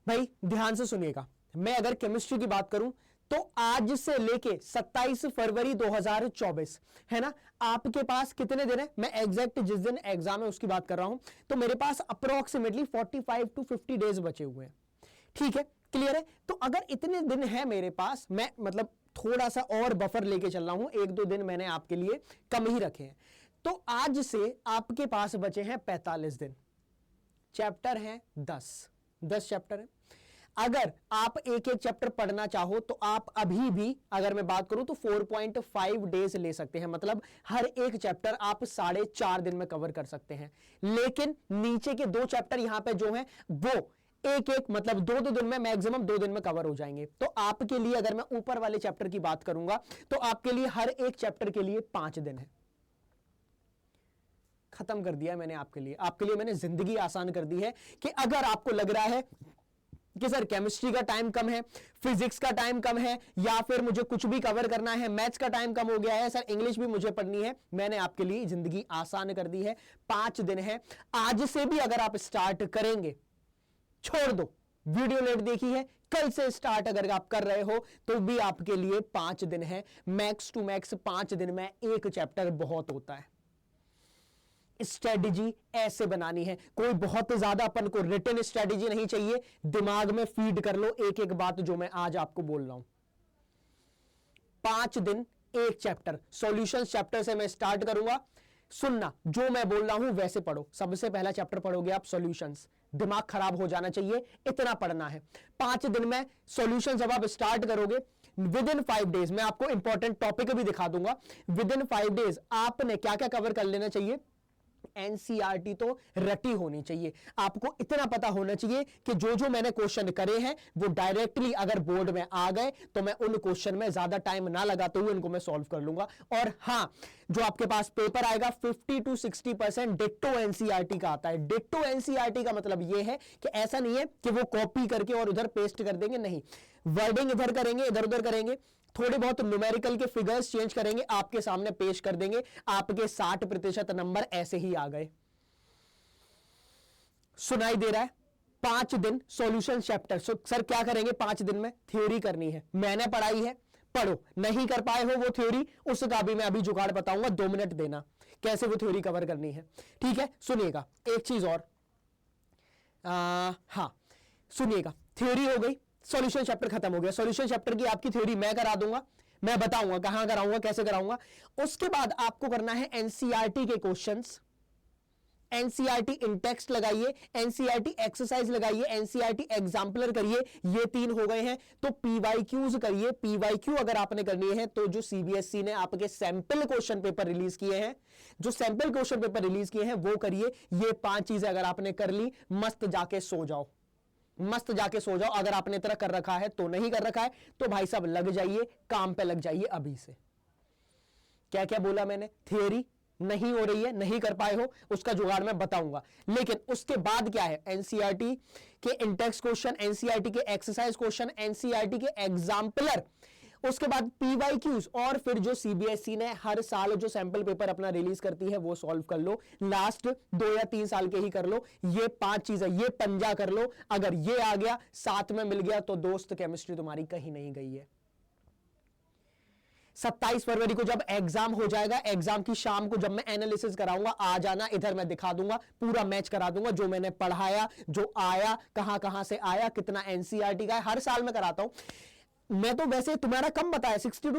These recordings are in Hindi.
भाई ध्यान से सुनिएगा, मैं अगर केमिस्ट्री की बात करूं तो आज से लेके 27 फरवरी 2024 है ना, आपके पास कितने दिन है? मैं एग्जैक्ट जिस दिन एग्जाम है उसकी बात कर रहा हूं, तो मेरे पास अप्रोक्सीमेटली 45 टू 50 डेज बचे हुए हैं। ठीक है, क्लियर है? तो अगर इतने दिन है मेरे पास, मैं मतलब थोड़ा सा और बफर लेके चल रहा हूं, 1-2 दिन मैंने आपके लिए कम ही रखे हैं। तो आज से आपके पास बचे हैं 45 दिन। चैप्टर हैं 10 चैप्टर हैं। अगर आप एक एक चैप्टर पढ़ना चाहो तो आप अभी भी, अगर मैं बात करूं तो 4.5 डेज ले सकते हैं, मतलब हर एक चैप्टर आप 4.5 दिन में कवर कर सकते हैं। लेकिन नीचे के 2 चैप्टर यहां पे जो हैं वो एक एक मतलब 2-2 दिन में, मैक्सिमम 2 दिन में कवर हो जाएंगे। तो आपके लिए अगर मैं ऊपर वाले चैप्टर की बात करूंगा तो आपके लिए हर एक चैप्टर के लिए 5 दिन है। खत्म कर दिया मैंने आपके लिए मैंने जिंदगी आसान कर दी है कि अगर आपको लग रहा है कि सर केमिस्ट्री का टाइम कम है, फिजिक्स का टाइम कम है, या फिर मुझे कुछ भी कवर करना है, मैथ्स का टाइम कम हो गया है, सर इंग्लिश भी मुझे पढ़नी है, मैंने आपके लिए जिंदगी आसान कर दी है। 5 दिन है। आज से भी अगर आप स्टार्ट करेंगे, छोड़ दो वीडियो लेट देखी है, कल से स्टार्ट अगर आप कर रहे हो तो भी आपके लिए 5 दिन है। मैक्स टू मैक्स 5 दिन में एक चैप्टर बहुत होता है। स्ट्रेटजी ऐसे बनानी है, कोई बहुत ज्यादा अपन को रिटन स्ट्रेटजी नहीं चाहिए, दिमाग में फीड कर लो एक एक बात जो मैं आज आपको बोल रहा हूं। 5 दिन एक चैप्टर, सॉल्यूशन चैप्टर से मैं स्टार्ट करूंगा। सुनना, जो मैं बोल रहा हूं वैसे पढ़ो। सबसे पहला चैप्टर पढ़ोगे आप सॉल्यूशंस, दिमाग खराब हो जाना चाहिए, इतना पढ़ना है। 5 दिन में सॉल्यूशन जब आप स्टार्ट करोगे, विद इन 5 डेज मैं आपको इंपॉर्टेंट टॉपिक भी दिखा दूंगा। विद इन 5 डेज आपने क्या क्या कवर कर लेना चाहिए? एनसीईआरटी तो रटी होनी चाहिए। आपको इतना पता होना चाहिए कि जो जो मैंने क्वेश्चन करे हैं वो डायरेक्टली अगर बोर्ड में आ गए तो मैं उन क्वेश्चन में ज्यादा टाइम ना लगाते हुए इनको मैं सॉल्व कर लूंगा। और हां, जो आपके पास पेपर आएगा 50 to 60% डिट्टो एनसीईआरटी का आता है। डिट्टो एनसीईआरटी का मतलब यह है कि ऐसा नहीं है कि वो कॉपी करके और उधर पेस्ट कर देंगे, नहीं, वर्डिंग इधर करेंगे, इधर उधर करेंगे, थोड़े बहुत न्यूमेरिकल के फिगर्स चेंज करेंगे, आपके सामने पेश कर देंगे, आपके 60% नंबर ऐसे ही आ गए। सुनाई दे रहा है? 5 दिन सॉल्यूशन चैप्टर। सर क्या करेंगे 5 दिन में? थ्योरी करनी है, मैंने पढ़ाई है, पढ़ो। नहीं कर पाए हो वो थ्योरी, उसका भी मैं अभी जुगाड़ बताऊंगा, 2 मिनट देना कैसे वो थ्योरी कवर करनी है। ठीक है, सुनिएगा एक चीज और, हां सुनिएगा, थ्योरी हो गई, सॉल्यूशन चैप्टर खत्म हो गया। सॉल्यूशन चैप्टर की आपकी थ्योरी मैं करा दूंगा, मैं बताऊंगा कहां कराऊंगा, कैसे कराऊंगा। उसके बाद आपको करना है एनसीईआरटी के क्वेश्चंस, एनसीईआरटी इन टेक्स्ट लगाइए, एनसीईआरटी एक्सरसाइज लगाइए, एनसीईआरटी एग्जाम्पलर करिए। ये 3 हो गए हैं। तो पीवाईक्यूज करिए। पीवाईक्यू अगर आपने करनी है तो जो सीबीएसई ने आपके सैंपल क्वेश्चन पेपर रिलीज किए हैं, जो सैंपल क्वेश्चन पेपर रिलीज किए हैं वो करिए। ये 5 चीजें अगर आपने कर ली, मस्त जाके सो जाओ, मस्त जाके सो जाओ। अगर आपने तरह कर रखा है तो, नहीं कर रखा है तो भाई साहब लग जाइए, काम पे लग जाइए अभी से। क्या क्या बोला मैंने? थियरी नहीं हो रही है, नहीं कर पाए हो, उसका जुगाड़ मैं बताऊंगा। लेकिन उसके बाद क्या है? एनसीईआरटी के इंटेक्स्ट क्वेश्चन, एनसीईआरटी के एक्सरसाइज क्वेश्चन, एनसीईआरटी के एग्जाम्पलर, उसके बाद पीवाईक्यूज, और फिर जो सीबीएसई ने हर साल जो सैंपल पेपर अपना रिलीज करती है वो सॉल्व कर लो। लास्ट 2 या 3 साल के ही कर लो। ये 5 चीजें, ये पंजा कर लो। अगर ये आ गया, साथ में मिल गया, तो दोस्त केमिस्ट्री तुम्हारी कहीं नहीं गई है। 27 फरवरी को जब एग्जाम हो जाएगा, एग्जाम की शाम को जब मैं एनालिसिस कराऊंगा, आ जाना इधर, मैं दिखा दूंगा, पूरा मैच करा दूंगा, जो मैंने पढ़ाया, जो आया, कहां कहां से आया, कितना एनसीईआरटी का है। हर साल मैं कराता हूं। मैं तो वैसे तुम्हारा कम बताया, 60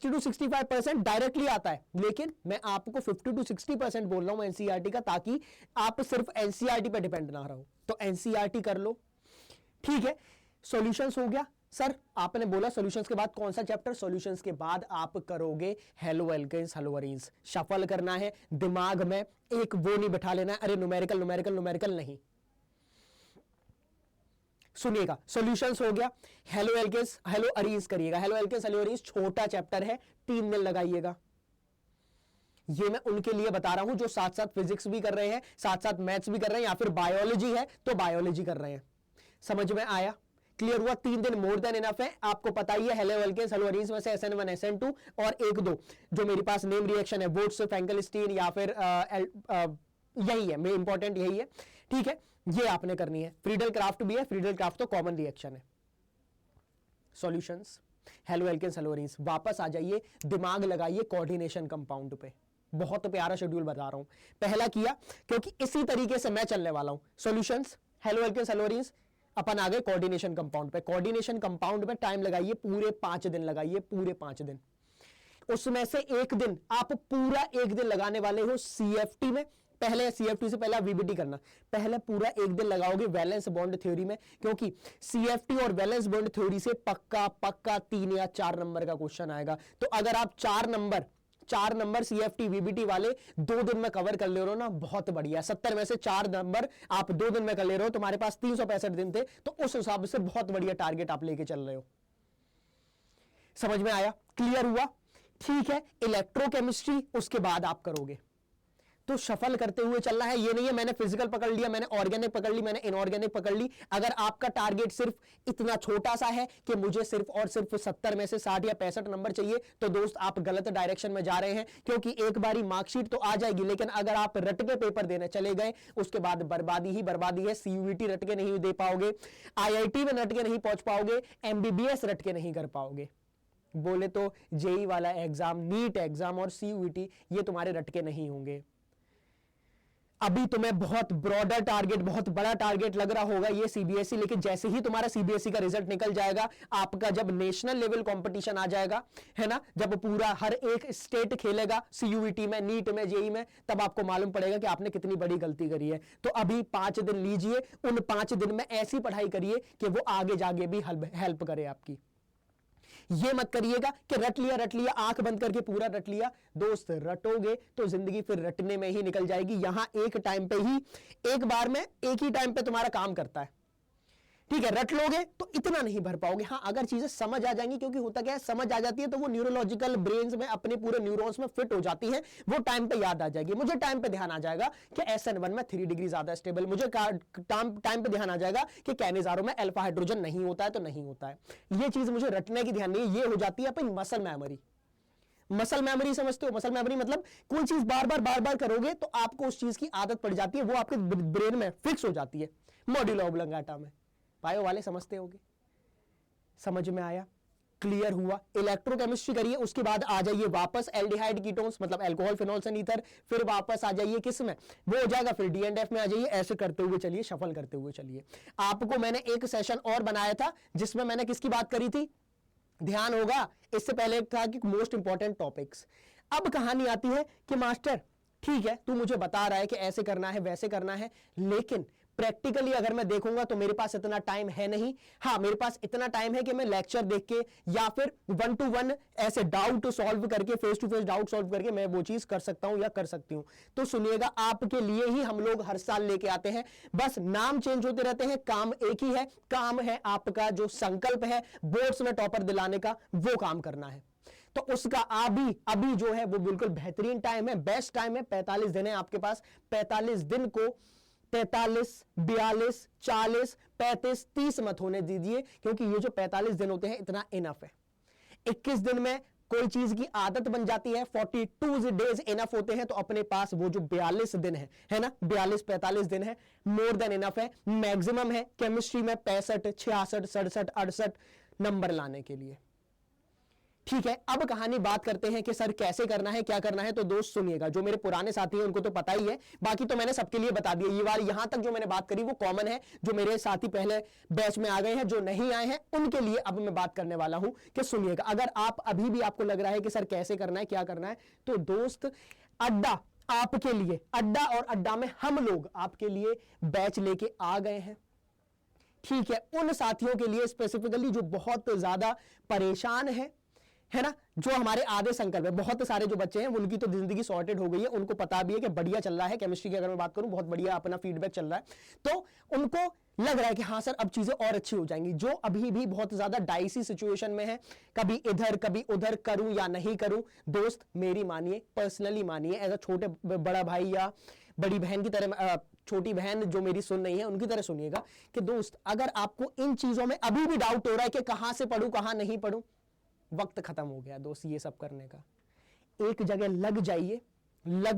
to 65% डायरेक्टली आता है, लेकिन मैं आपको 50 to 60% बोल रहा हूं एनसीईआरटी का, ताकि आप सिर्फ एनसीईआरटी पर डिपेंड ना रहो। तो एनसीईआरटी कर लो। ठीक है, सॉल्यूशंस हो गया। सर आपने बोला सॉल्यूशंस के बाद कौन सा चैप्टर? सॉल्यूशंस के बाद आप करोगे halo alkanes halo arenes. Shuffle करना है दिमाग में, एक वो नहीं बिठा लेना है, अरे न्यूमेरिकल न्यूमेरिकल न्यूमेरिकल नहीं। सुनिएगा, सॉल्यूशंस हो गया, हेलो एल्केन्स हेलो अरीन्स करिएगा। हेलो एल्केन्स हेलो अरीन्स छोटा चैप्टर है, 3 दिन लगाइएगा। ये मैं उनके लिए बता रहा हूं जो साथ साथ फिजिक्स भी कर रहे हैं, साथ साथ मैथ्स भी कर रहे हैं, या फिर बायोलॉजी है तो बायोलॉजी कर रहे हैं। समझ में आया? क्लियर हुआ? 3 दिन मोर देन इनफ है। आपको पता ही है हेलो एल्केन्स हेलो अरीन्स में से SN1 SN2 और 1-2 जो मेरे पास नेम रिएक्शन है, वोट्स, फ्रैंकलस्टीन या फिर यही है, मेरे इंपॉर्टेंट यही है। ठीक है, ये आपने करनी है। फ्रीडल क्राफ्ट भी है, फ्रीडल क्राफ्ट तो कॉमन रिएक्शन है। सॉल्यूशंस, हेलो एल्केन्स हेलोरीन्स, वापस आ जाइए, दिमाग लगाइए कोऑर्डिनेशन कंपाउंड पे। बहुत प्यारा शेड्यूल बता रहा हूं, पहला किया क्योंकि इसी तरीके से मैं चलने वाला हूं। सॉल्यूशंस, हेलो एल्केन्स हेलोरीन्स, अपन आ गए कोऑर्डिनेशन कंपाउंड पे। कोऑर्डिनेशन कंपाउंड पे टाइम लगाइए, पूरे 5 दिन लगाइए, पूरे 5 दिन। उसमें से एक दिन आप पूरा एक दिन लगाने वाले हो सीएफटी में। पहले सीएफटी से पहले वीबीटी करना, पहले पूरा एक दिन लगाओगे वैलेंस बॉन्ड थ्योरी में, क्योंकि सीएफटी और वैलेंस बॉन्ड थ्योरी से पक्का 3 या 4 नंबर का क्वेश्चन आएगा। तो अगर आप 4 नंबर सीएफटी वीबीटी वाले 2 दिन में कवर कर ले रहे हो ना, बहुत बढ़िया। 70 में से 4 नंबर आप 2 दिन में कर ले रहे हो, तुम्हारे पास 365 दिन थे, तो उस हिसाब से बहुत बढ़िया टारगेट आप लेके चल रहे हो। समझ में आया? क्लियर हुआ? ठीक है। इलेक्ट्रोकेमिस्ट्री उसके बाद आप करोगे, तो शफल करते हुए चलना है। ये नहीं है मैंने फिजिकल पकड़ लिया, मैंने ऑर्गेनिक पकड़ ली, मैंने इनऑर्गेनिक पकड़ ली। अगर आपका टारगेट सिर्फ इतना छोटा सा है कि मुझे सिर्फ और सिर्फ 70 में से 60 या 65 नंबर चाहिए, तो दोस्त आप गलत डायरेक्शन में जा रहे हैं। क्योंकि एक बारी मार्कशीट तो आ जाएगी, लेकिन अगर आप रट के पेपर देने चले गए, उसके बाद बर्बादी ही बर्बादी है। सीयूईटी रट के नहीं दे पाओगे, आईआईटी में रट के नहीं पहुंच पाओगे, एमबीबीएस रट के नहीं कर पाओगे। बोले तो जेई वाला एग्जाम, नीट एग्जाम और सीयूईटी, ये तुम्हारे रटके नहीं होंगे। अभी तुम्हें बहुत ब्रॉडर टारगेट, बहुत बड़ा टारगेट लग रहा होगा ये सीबीएसई, लेकिन जैसे ही तुम्हारा सीबीएसई का रिजल्ट निकल जाएगा, आपका जब नेशनल लेवल कंपटीशन आ जाएगा, है ना, जब पूरा हर एक स्टेट खेलेगा सीयूईटी में, नीट में, जेई में, तब आपको मालूम पड़ेगा कि आपने कितनी बड़ी गलती करी है। तो अभी 5 दिन लीजिए, उन 5 दिन में ऐसी पढ़ाई करिए कि वो आगे जाके भी हेल्प करे आपकी। ये मत करिएगा कि रट लिया, आंख बंद करके पूरा रट लिया। दोस्त, रटोगे तो जिंदगी फिर रटने में ही निकल जाएगी। यहां एक टाइम पे ही, एक बार में एक ही टाइम पे तुम्हारा काम करता है। ठीक है, रट लोगे तो इतना नहीं भर पाओगे। हाँ, अगर चीजें समझ आ जाएंगी, क्योंकि होता क्या है, समझ आ जाती है तो वो न्यूरोलॉजिकल ब्रेन्स में, अपने पूरे न्यूरॉन्स में फिट हो जाती है, वो टाइम पे याद आ जाएगी। मुझे टाइम पे ध्यान आ जाएगा कि SN1 में 3 डिग्री ज्यादा स्टेबल, मुझे टाइम पे ध्यान आ जाएगा कि कैनिजारो में अल्फा हाइड्रोजन नहीं होता है तो नहीं होता है। ये चीज मुझे रटने की ध्यान नहीं है, ये हो जाती है अपनी मसल मेमोरी। मसल मेमोरी समझते हो? मसल मेमोरी मतलब कोई चीज बार बार करोगे तो आपको उस चीज की आदत पड़ जाती है, वो आपके ब्रेन में फिक्स हो जाती है, मॉड्यूला ऑब्लंगाटा में। बायो वाले समझते होंगे। समझ में आया? क्लियर हुआ? इलेक्ट्रोकेमिस्ट्री करिए, उसके बाद आ जाइए वापस एल्डिहाइड कीटोन्स, मतलब अल्कोहल, फिनोल्स एंड ईथर, फिर वापस आ जाइए किस में, वो हो जाएगा फिर D&F में आ जाइए। ऐसे करते हुए चलिए, शफल करते हुए चलिए। आपको मैंने एक सेशन और बनाया था जिसमें मैंने किसकी बात करी थी, ध्यान होगा, इससे पहले एक था कि मोस्ट इंपॉर्टेंट टॉपिक्स। अब कहानी आती है कि मास्टर ठीक है, तू मुझे बता रहा है कि ऐसे करना है, वैसे करना है, लेकिन प्रैक्टिकली अगर मैं देखूंगा तो मेरे पास इतना टाइम है नहीं। हाँ, मेरे पास इतना टाइम है कि मैं लेक्चर देख के या फिर 1-to-1 ऐसे डाउट सॉल्व करके, face to face doubt solve करके मैं वो चीज कर सकता हूं या कर सकती हूं। तो सुनिएगा, आपके लिए ही हम लोग हर साल लेके आते हैं, बस नाम चेंज होते रहते हैं, काम एक ही है। काम है आपका जो संकल्प है बोर्ड्स में टॉपर दिलाने का, वो काम करना है। तो उसका अभी जो है वो बिल्कुल बेहतरीन टाइम है, बेस्ट टाइम है। 45 दिन है आपके पास। 45 दिन को 43, 42, 40, 35, 30 मत होने दीजिए, क्योंकि ये जो 45 दिन होते हैं इतना इनफ है। 21 दिन में कोई चीज की आदत बन जाती है, 42 डेज इनफ होते हैं। तो अपने पास वो जो 42 दिन है ना, 42-45 दिन है, मोर देन इनफ है। मैक्सिमम है केमिस्ट्री में 65, 66, 67, 68 नंबर लाने के लिए। ठीक है, अब कहानी बात करते हैं कि सर कैसे करना है, क्या करना है। तो दोस्त सुनिएगा, जो मेरे पुराने साथी हैं उनको तो पता ही है, बाकी तो मैंने सबके लिए बता दिया। ये बार यहां तक जो मैंने बात करी वो कॉमन है, जो मेरे साथी पहले बैच में आ गए हैं, जो नहीं आए हैं उनके लिए अब मैं बात करने वाला हूं कि सुनिएगा। अगर आप अभी भी आपको लग रहा है कि सर कैसे करना है, क्या करना है, तो दोस्त अड्डा आपके लिए, अड्डा और अड्डा में हम लोग आपके लिए बैच लेके आ गए हैं। ठीक है, उन साथियों के लिए स्पेसिफिकली जो बहुत ज्यादा परेशान है ना, जो हमारे आधे संकल्प है। बहुत सारे जो बच्चे हैं उनकी तो जिंदगी सॉर्टेड हो गई है, उनको पता भी है कि बढ़िया चल रहा है केमिस्ट्री की, अगर मैं बात करूं बहुत बढ़िया अपना फीडबैक चल रहा है, तो उनको लग रहा है कि हाँ सर अब चीजें और अच्छी हो जाएंगी। जो अभी भी बहुत ज्यादा डाइसी सिचुएशन में है, कभी इधर कभी उधर, करूं या नहीं करूं, दोस्त मेरी मानिए, पर्सनली मानिए, एज अ छोटे बड़ा भाई या बड़ी बहन की तरह, छोटी बहन जो मेरी सुन रही है उनकी तरह सुनिएगा कि दोस्त अगर आपको इन चीजों में अभी भी डाउट हो रहा है कि कहां से पढ़ूं कहां नहीं पढ़ूं, वक्त खत्म हो गया दोस्त ये सब करने का। एक जगह लग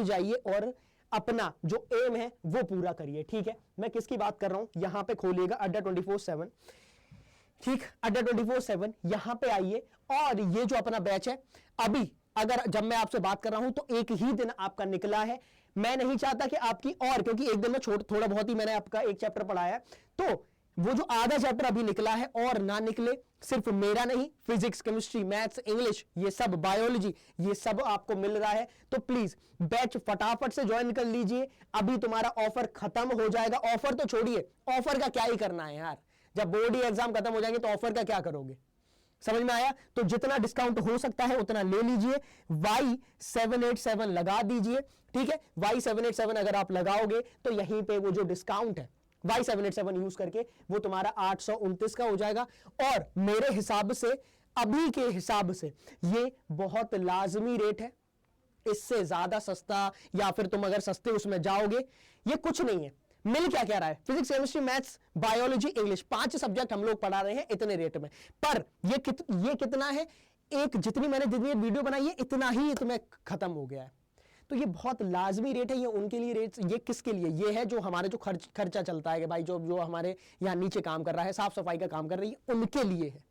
जाइए और अपना जो एम है वो पूरा करिए। ठीक है, मैं किसकी बात कर रहा हूं, यहां पे खोलिएगा अड्डा 24/7। ठीक, अड्डा 24/7 यहां पे आइए और ये जो अपना बैच है, अभी अगर जब मैं आपसे बात कर रहा हूं तो एक ही दिन आपका निकला है। मैं नहीं चाहता कि आपकी, और क्योंकि एक दिन में थोड़ा बहुत ही मैंने आपका एक चैप्टर पढ़ाया है, तो वो जो आधा चैप्टर अभी निकला है और ना निकले, सिर्फ मेरा नहीं, फिजिक्स, केमिस्ट्री, मैथ्स, इंग्लिश, ये सब, बायोलॉजी, ये सब आपको मिल रहा है। तो प्लीज बैच फटाफट से ज्वाइन कर लीजिए, अभी तुम्हारा ऑफर खत्म हो जाएगा। ऑफर तो छोड़िए, ऑफर का क्या ही करना है यार, जब बोर्ड ही एग्जाम खत्म हो जाएंगे तो ऑफर का क्या करोगे। समझ में आया? तो जितना डिस्काउंट हो सकता है उतना ले लीजिए, Y787 लगा दीजिए। ठीक है, Y787 अगर आप लगाओगे तो यहीं पे वो जो डिस्काउंट है Y787 यूज करके वो तुम्हारा 829 का हो जाएगा। और मेरे हिसाब से, अभी के हिसाब से, ये बहुत लाजमी रेट है। इससे ज्यादा सस्ता या फिर तुम अगर सस्ते उसमें जाओगे, ये कुछ नहीं है। मिल क्या कह रहा है, physics, chemistry, maths, biology, English, 5 subject हम लोग पढ़ा रहे हैं इतने रेट में। पर ये कितना है, एक जितनी मैंने वीडियो बनाई है इतना ही इसमें खत्म हो गया है। तो ये बहुत लाजमी रेट है, ये उनके लिए रेट, ये किसके लिए, ये है जो हमारे जो खर्चा चलता है कि भाई जो हमारे यहाँ नीचे काम कर रहा है, साफ सफाई का काम कर रही है, उनके लिए है।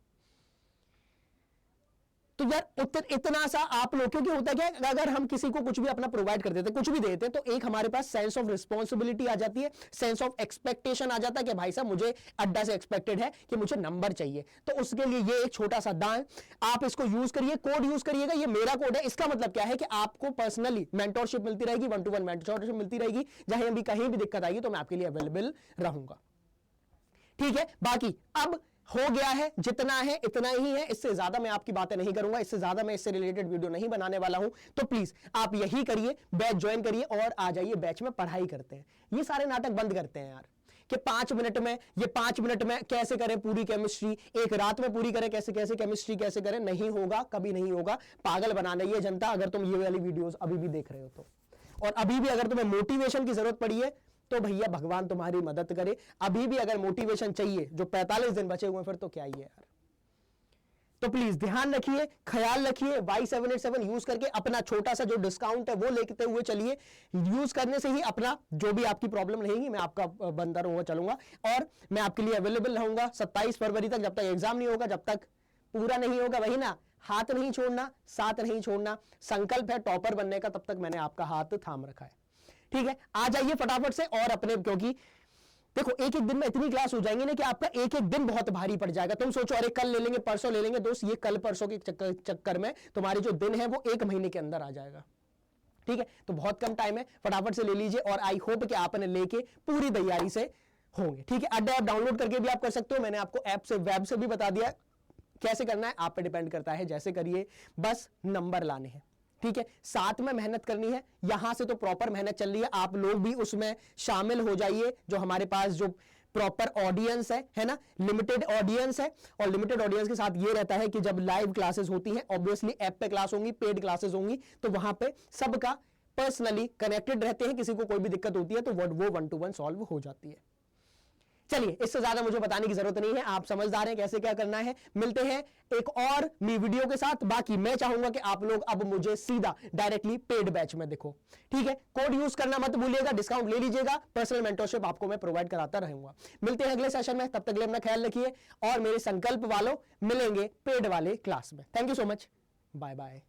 तो यार इतना सा आप लोग, क्योंकि होता क्या है, अगर हम किसी को कुछ भी अपना प्रोवाइड कर देते, कुछ भी देते, तो एक हमारे पास सेंस ऑफ रिस्पॉन्सिबिलिटी आ जाती है, सेंस ऑफ एक्सपेक्टेशन आ जाता है कि भाई साहब मुझे अड्डा से एक्सपेक्टेड है कि मुझे नंबर चाहिए। तो उसके लिए ये एक छोटा सा दान, आप इसको यूज करिए, कोड यूज करिएगा, ये मेरा कोड है। इसका मतलब क्या है कि आपको पर्सनली मेंटोरशिप मिलती रहेगी, 1-to-1 मेंटोरशिप मिलती रहेगी, जहां भी कहीं भी दिक्कत आएगी तो मैं आपके लिए अवेलेबल रहूंगा। ठीक है, बाकी अब हो गया है, जितना है इतना ही है, इससे ज्यादा मैं आपकी बातें नहीं करूंगा, इससे ज्यादा मैं इससे रिलेटेड वीडियो नहीं बनाने वाला हूं। तो प्लीज आप यही करिए, बैच ज्वाइन करिए और आ जाइए बैच में, पढ़ाई करते हैं। ये सारे नाटक बंद करते हैं यार कि 5 मिनट में, ये 5 मिनट में कैसे करें पूरी केमिस्ट्री, एक रात में पूरी करें, कैसे कैसे केमिस्ट्री कैसे करें। नहीं होगा, कभी नहीं होगा। पागल बना रही है जनता अगर तुम ये वाली वीडियोस अभी भी देख रहे हो तो। और अभी भी अगर तुम्हें मोटिवेशन की जरूरत पड़ी है तो भैया भगवान तुम्हारी मदद करे। अभी भी अगर मोटिवेशन चाहिए, जो 45 दिन बचे हुए, फिर तो क्या ही है यार। तो प्लीज ध्यान रखिए, ख्याल रखिए, Y787 यूज करके अपना छोटा सा जो डिस्काउंट है वो लेते हुए चलिए। यूज करने से ही अपना जो भी आपकी प्रॉब्लम रहेगी, मैं आपका बंदा रहूंगा, चलूंगा, और मैं आपके लिए अवेलेबल रहूंगा 27 फरवरी तक, जब तक एग्जाम नहीं होगा, जब तक पूरा नहीं होगा, वही ना, हाथ नहीं छोड़ना, साथ नहीं छोड़ना। संकल्प है टॉपर बनने का, तब तक मैंने आपका हाथ थाम रखा है। ठीक है, आ जाइए फटाफट से और अपने, क्योंकि देखो एक एक दिन में इतनी क्लास हो जाएंगी ना कि आपका एक एक दिन बहुत भारी पड़ जाएगा। तुम सोचो अरे कल ले लेंगे, परसों ले लेंगे, दोस्त ये कल परसों के चक्कर में तुम्हारे जो दिन है वो 1 महीने के अंदर आ जाएगा। ठीक है, तो बहुत कम टाइम है, फटाफट से ले लीजिए और आई होप कि आपने लेके पूरी तैयारी से होंगे। ठीक है, अड्डा ऐप डाउनलोड करके भी आप कर सकते हो, मैंने आपको ऐप से, वेब से भी बता दिया कैसे करना है, आप पे डिपेंड करता है, जैसे करिए, बस नंबर लाने हैं। ठीक है, साथ में मेहनत करनी है, यहां से तो प्रॉपर मेहनत चल रही है, आप लोग भी उसमें शामिल हो जाइए। जो हमारे पास जो प्रॉपर ऑडियंस है ना, लिमिटेड ऑडियंस है, और लिमिटेड ऑडियंस के साथ ये रहता है कि जब लाइव क्लासेस होती हैं, ऑब्वियसली ऐप पे क्लास होंगी, पेड क्लासेस होंगी, तो वहां पे सबका पर्सनली कनेक्टेड रहते हैं। किसी को कोई भी दिक्कत होती है तो वो 1-to-1 सॉल्व हो जाती है। चलिए, इससे ज्यादा मुझे बताने की जरूरत नहीं है, आप समझदार हैं कैसे क्या करना है। मिलते हैं एक और नई वीडियो के साथ। बाकी मैं चाहूंगा कि आप लोग अब मुझे सीधा डायरेक्टली पेड बैच में देखो। ठीक है, कोड यूज करना मत भूलिएगा, डिस्काउंट ले लीजिएगा, पर्सनल मेंटरशिप आपको मैं प्रोवाइड कराता रहूंगा। मिलते हैं अगले सेशन में, तब तक के लिए अपना ख्याल रखिए और मेरे संकल्प वालों मिलेंगे पेड वाले क्लास में। Thank you so much, bye bye.